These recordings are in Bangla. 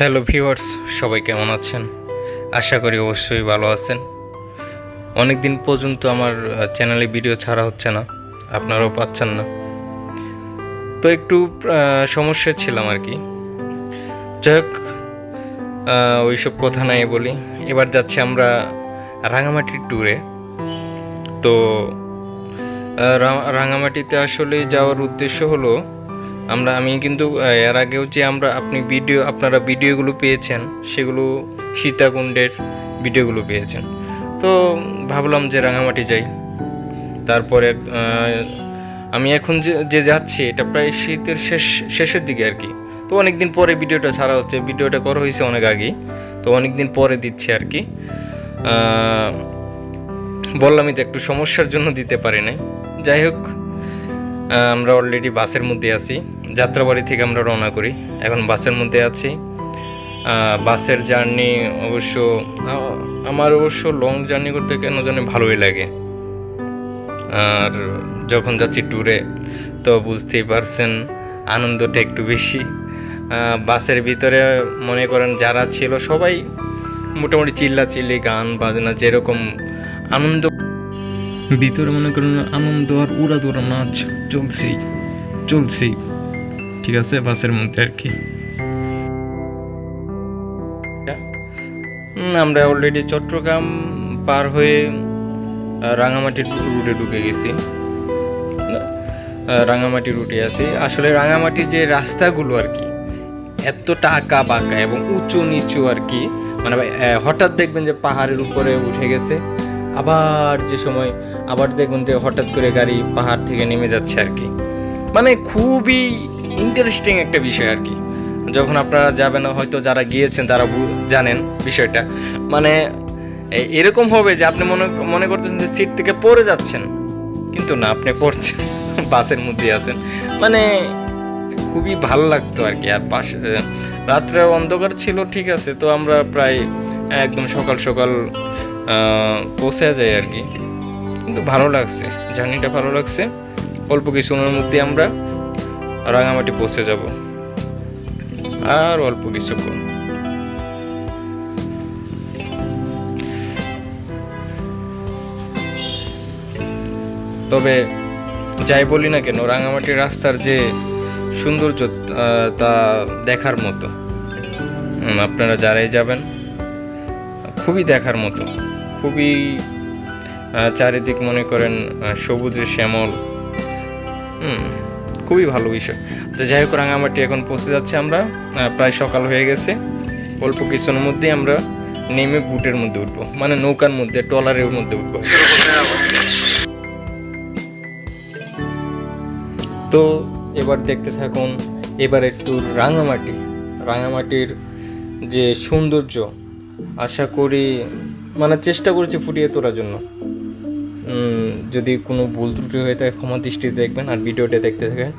হ্যালো ভিউয়ার্স, সবাই কেমন আছেন? আশা করি অবশ্যই ভালো আছেন। অনেক দিন পর্যন্ত আমার চ্যানেলে ভিডিও ছাড়া হচ্ছে না, আপনারাও পাচ্ছেন না, তো একটু সমস্যা ছিলাম আর কি। যাই হোক, ওইসব কথা নাই বলি। এবার যাচ্ছি আমরা রাঙামাটির ট্যুরে। তো রাঙামাটিতে আসলে যাওয়ার উদ্দেশ্য হলো, আমি কিন্তু এর আগেও যে আপনারা ভিডিওগুলো পেয়েছেন, সেগুলো সীতাকুণ্ডের ভিডিওগুলো পেয়েছেন। তো ভাবলাম যে রাঙামাটি যাই। তারপরে আমি এখন যে যাচ্ছি, এটা প্রায় শীতের শেষের দিকে আর কি। তো অনেক দিন পরে ভিডিওটা ছাড়া হচ্ছে। ভিডিওটা করা হয়েছে অনেক আগেই, তো অনেক দিন পরে দিচ্ছি আর কি। বললামই তো, একটু সমস্যার জন্য দিতে পারি নাই। যাই হোক, আমরা অলরেডি বাসের মধ্যে আছি। যাত্রাবাড়ি থেকে আমরা রওনা করি, এখন বাসের মধ্যে আছি। বাসের জার্নি আমার অবশ্য লং জার্নি করতে কেন জানি ভালোই লাগে। আর যখন যাচ্ছি ট্যুরে, তো বুঝতেই পারছেন আনন্দটা একটু বেশি। বাসের ভিতরে মনে করেন যারা ছিল সবাই মোটামুটি চিল্লাচিল্লি, গান বাজনা, যেরকম আনন্দ ভিতরে মনে করেন আনন্দ আর উড়াদুরা নাচ চলছেই ঠিক আছে বাসের মধ্যে আর কি। আমরা অলরেডি চট্টগ্রাম পার হয়ে রাঙামাটির রুটে ঢুকে গেছি। রাঙামাটি রুটে আছি। আসলে রাঙামাটির যে রাস্তাগুলো আর কি, এতটা আঁকা বাঁকা এবং উঁচু নিচু আর কি, মানে হঠাৎ দেখবেন যে পাহাড়ের উপরে উঠে গেছে, আবার দেখবেন যে হঠাৎ করে গাড়ি পাহাড় থেকে নেমে যাচ্ছে আর কি। মানে খুবই ইন্টারেস্টিং একটা বিষয় আর কি। যখন আপনারা যাবেন, হয়তো যারা গিয়েছেন তারা জানেন বিষয়টা। মানে এরকম হবে যে আপনি মনে করতেছেন যে সিট থেকে পড়ে যাচ্ছেন, কিন্তু না, আপনি পড়ছেন, বাসের মধ্যে আছেন। মানে খুবই ভালো লাগতো আর কি। আর রাত্রে অন্ধকার ছিল, ঠিক আছে। তো আমরা প্রায় একদম সকাল পৌঁছে যাই আর কি। কিন্তু ভালো লাগছে, জার্নিটা ভালো লাগছে। অল্প কিছুক্ষণের মধ্যে আমরা রাঙামাটি পৌঁছে যাব, আর অল্প কিছুক্ষণ। তবে যাই বলি না কেন, রাঙামাটির রাস্তার যে সৌন্দর্য, তা দেখার মতো। আপনারা যারাই যাবেন, খুবই দেখার মতো, খুবই চারিদিক মনে করেন সবুজে শ্যামল। খুবই ভালো বিষয়। তো যাই হোক, রাঙামাটি এখন পৌঁছে যাচ্ছে আমরা। প্রায় সকাল হয়ে গেছে। অল্প কিছুর মধ্যেই আমরা নেমে বুটের মধ্যে উঠবো, মানে নৌকার মধ্যে, ট্রলারের মধ্যে উঠবো। তো এবার দেখতে থাকুন, এবার একটু রাঙামাটির যে সৌন্দর্য, আশা করি, মানে চেষ্টা করেছি ফুটিয়ে তোলার জন্য। যদি কোনো ভুল ত্রুটি হয়ে থাকে ক্ষমা দৃষ্টিতে দেখবেন, আর ভিডিওটা দেখতে থাকেন,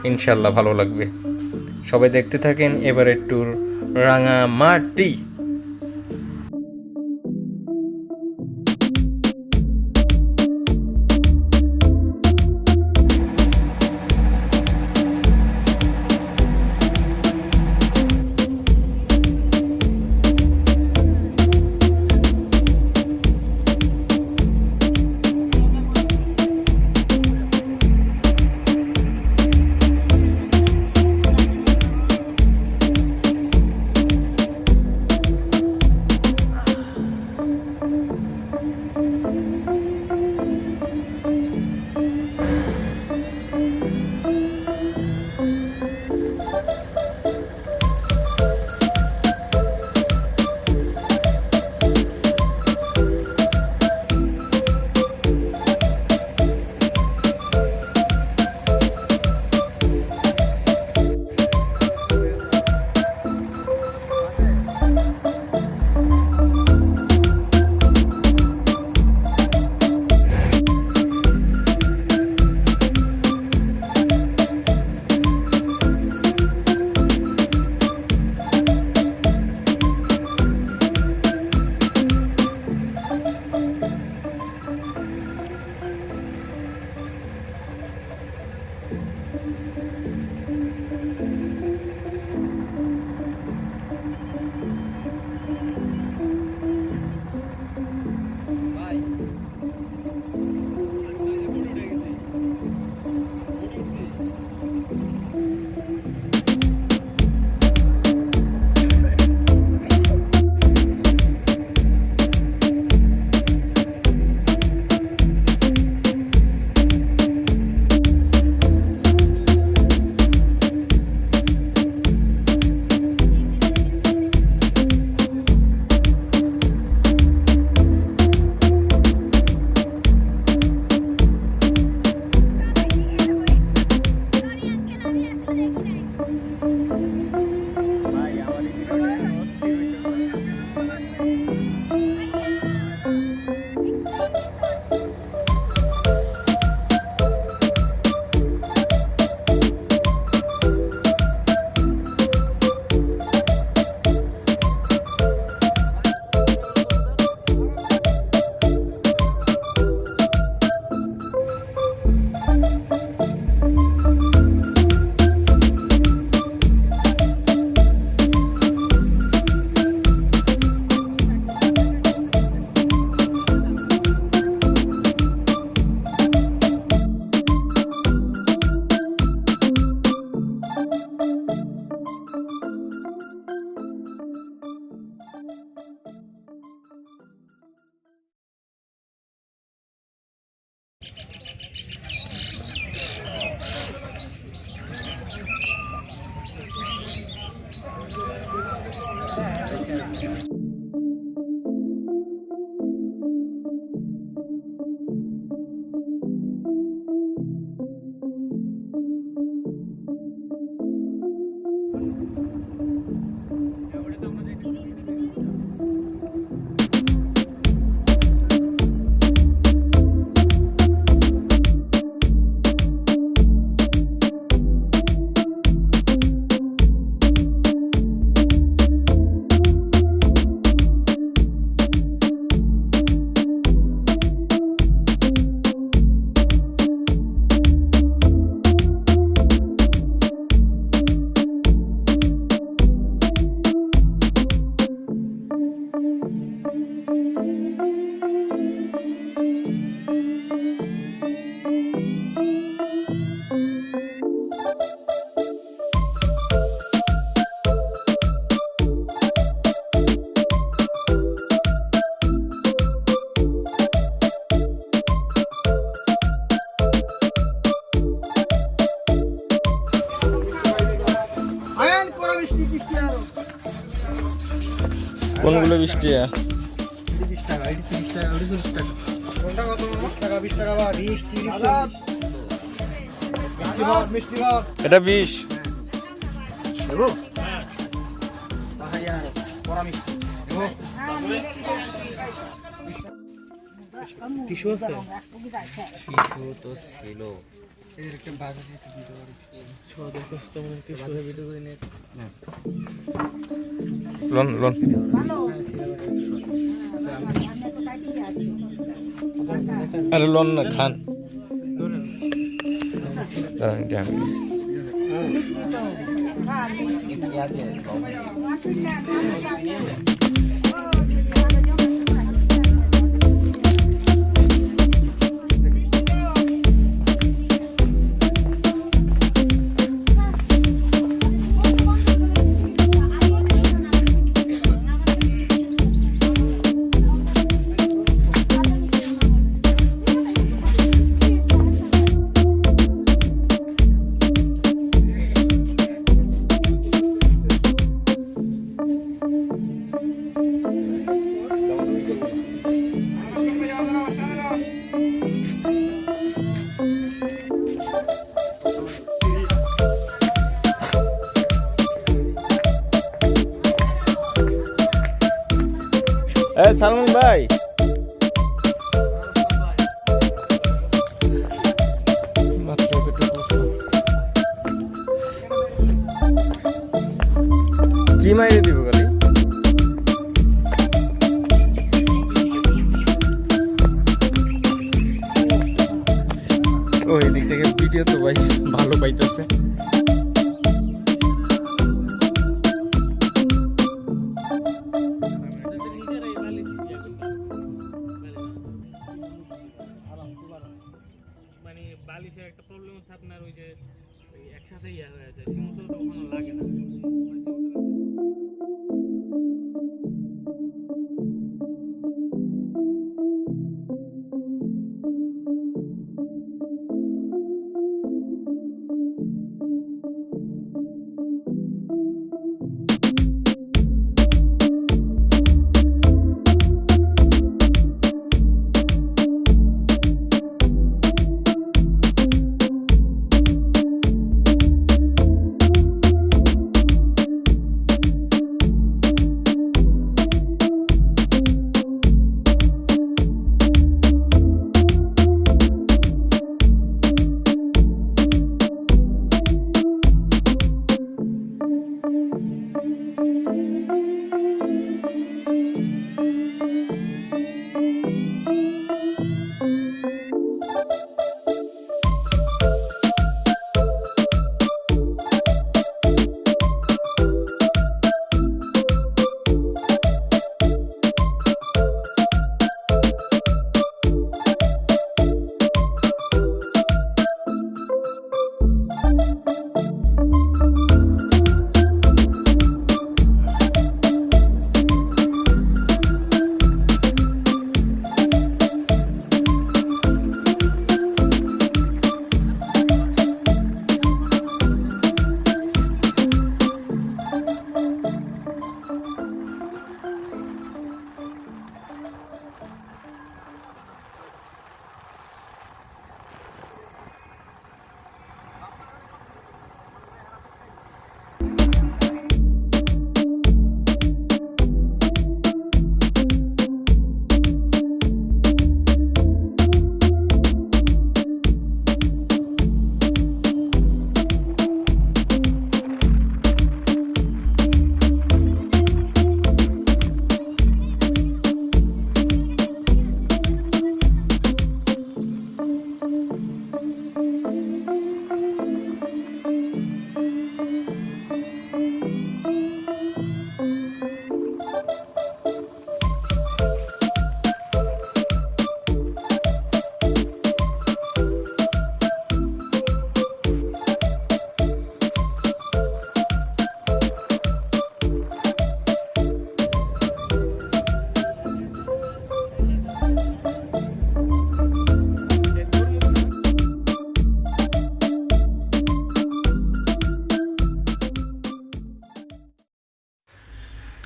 ইনশাল্লাহ ভালো লাগবে। সবাই দেখতে থাকেন এবার একটু রাঙামাটি। কোনগুলো 20 টাকা? 20 টাকা, এটি 30 টাকা, ওটি 40 টাকা। কোনটা কত মামা? টাকা 20 টাকা বা 20 30 মিষ্টি ভাত। এটা 20 দেবো? হ্যাঁ। তাহলে করা মিষ্টি দেবো? টিস্যু আছে? টিস্যু তো ছিল। এর একটা বাজারে একটা ভিডিও করেছি। ছোট কাস্টমার কে বাজারে ভিডিও করে নিয়ে না। লন লন আরে লন না খান সালমান ভাই কি মাইরে দিব খালি ও এদিক থেকে ভিডিও তো ভাই ভালো পাইতেছে মানে বালিশের একটা প্রবলেম হচ্ছে আপনার ওই যে একসাথে ইয়া হয়ে যায় সীমিত কখনো লাগে না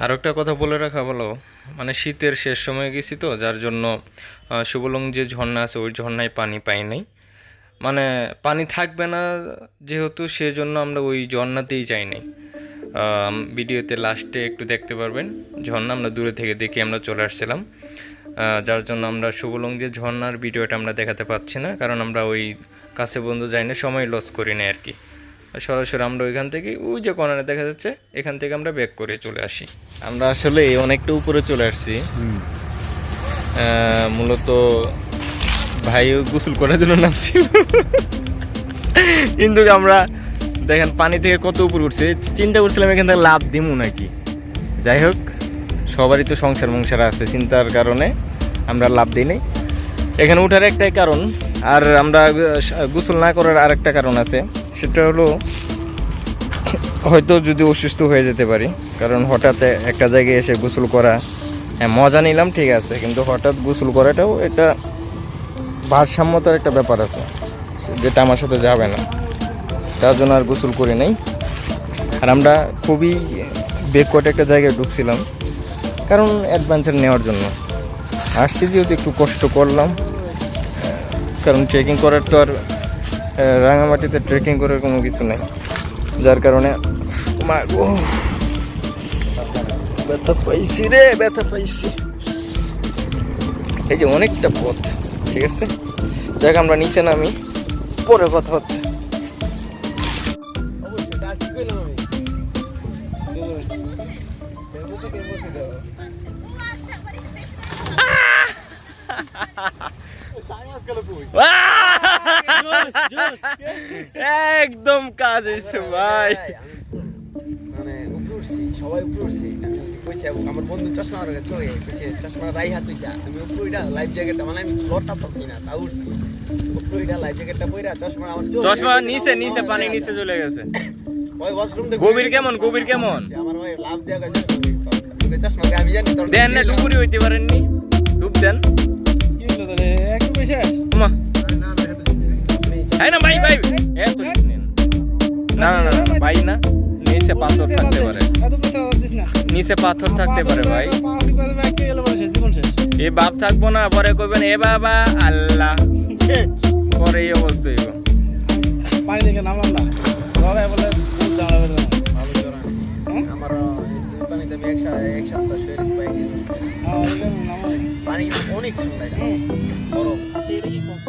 আর একটা কথা বলে রাখা ভালো, মানে শীতের শেষ সময় গেছি তো, যার জন্য শুভলং যে ঝর্ণা আছে ওই ঝর্ণায় পানি পাই নাই, মানে পানি থাকবে না যেহেতু, সেজন্য আমরা ওই ঝর্ণাতেই যাই নাই। ভিডিওতে লাস্টে একটু দেখতে পারবেন ঝর্ণা, আমরা দূরে থেকে দেখে আমরা চলে আসছিলাম, যার জন্য আমরা শুভলং যে ঝর্ণার ভিডিওটা আমরা দেখাতে পাচ্ছি না, কারণ আমরা ওই কাছে বন্ধু যাই না, সময় লস করি না আর কি। সরাসরি আমরা ওইখান থেকে ওই যে কর্নারে দেখা যাচ্ছে এখান থেকে আমরা ব্যাক করে চলে আসি। আমরা আসলে অনেকটা উপরে চলে আসছি, মূলত ভাই গোসল করার জন্য নামছিল, কিন্তু আমরা দেখেন পানি থেকে কত উপরে উঠছে, চিন্তা করছিলাম এখান থেকে লাভ দিমু নাকি। যাই হোক, সবারই তো সংসার আছে, চিন্তার কারণে আমরা লাভ দিই নাই। এখানে উঠার একটাই কারণ, আর আমরা গোসল না করার আরেকটা কারণ আছে, সেটা হলো হয়তো যদি অসুস্থ হয়ে যেতে পারি, কারণ হঠাৎ একটা জায়গায় এসে গোসল করা, হ্যাঁ মজা নিলাম ঠিক আছে, কিন্তু হঠাৎ গোসল করাটাও এটা ভারসাম্যতার একটা ব্যাপার আছে, যেটা আমার সাথে যাবে না, তার জন্য আর গোসল করি নাই। আর আমরা খুবই বেকওয়ার্ড একটা জায়গায় ঢুকছিলাম, কারণ অ্যাডভেঞ্চার নেওয়ার জন্য আসছি, যেহেতু একটু কষ্ট করলাম, কারণ ট্রেকিং করার তো আর রাঙামাটিতে ট্রেকিং করার কোনো কিছু নেই, যার কারণে ব্যথা পাইছি রে, ব্যথা পাইছি। এই যে অনেকটা পথ, ঠিক আছে, দেখ আমরা নিচে নামি, পরে কথা হচ্ছে। একদম কাজ হয়েছে ভাই, মানে উপরে উঠছি, সবাই উপরে উঠছি, আমি কইছি আমার বন্ধু চশমা চোখে কইছে চশমা রাই হাত তুই যা, আমি উপরে উঠা লাইফ জ্যাকেটটা, মানে আমি লটটা পাচ্ছি না, তা উঠছি উপরে উঠা লাইফ জ্যাকেটটা পইরা চশমা আমার চশমা নিচে পানি নিচে চলে গেছে। ওই ওয়াশরুম গভীর কেমন আমার ভাই লাভ দেয়া গেছে, চশমা আমি জানি তোর দেন না, ডুবুরি হইতে পারেননি, ডুব দেন। কি হলো তাহলে একটু বেশি মা হ্যাঁ না ভাই এত না না না ভাই, না নিচে পাথর থাকতে পারে, নিচে পাথর থাকতে পারে ভাই, এ বাপ থাকবো না, পরে কইবেন এ বাবা আল্লাহ, পরে এই অবস্থা হইব। পানি দেখে নামলাম না, বলে ভালো জোর আমার পানিতে আমি এক সপ্তাহ শুয়েছি বাইক পানি অনেক ঠান্ডা, বরফ আচ্ছা এটা কি কম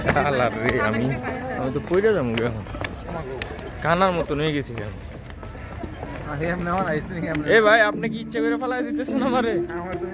শালার রে, আমি তো পইরা যাবো এখন, কানার মতন হয়ে গেছি কেন। আরে এমন আমার আইসক্রিম এ ভাই, আপনি কি ইচ্ছা করে ফেলাই দিতেছেন আমারে? আমার তো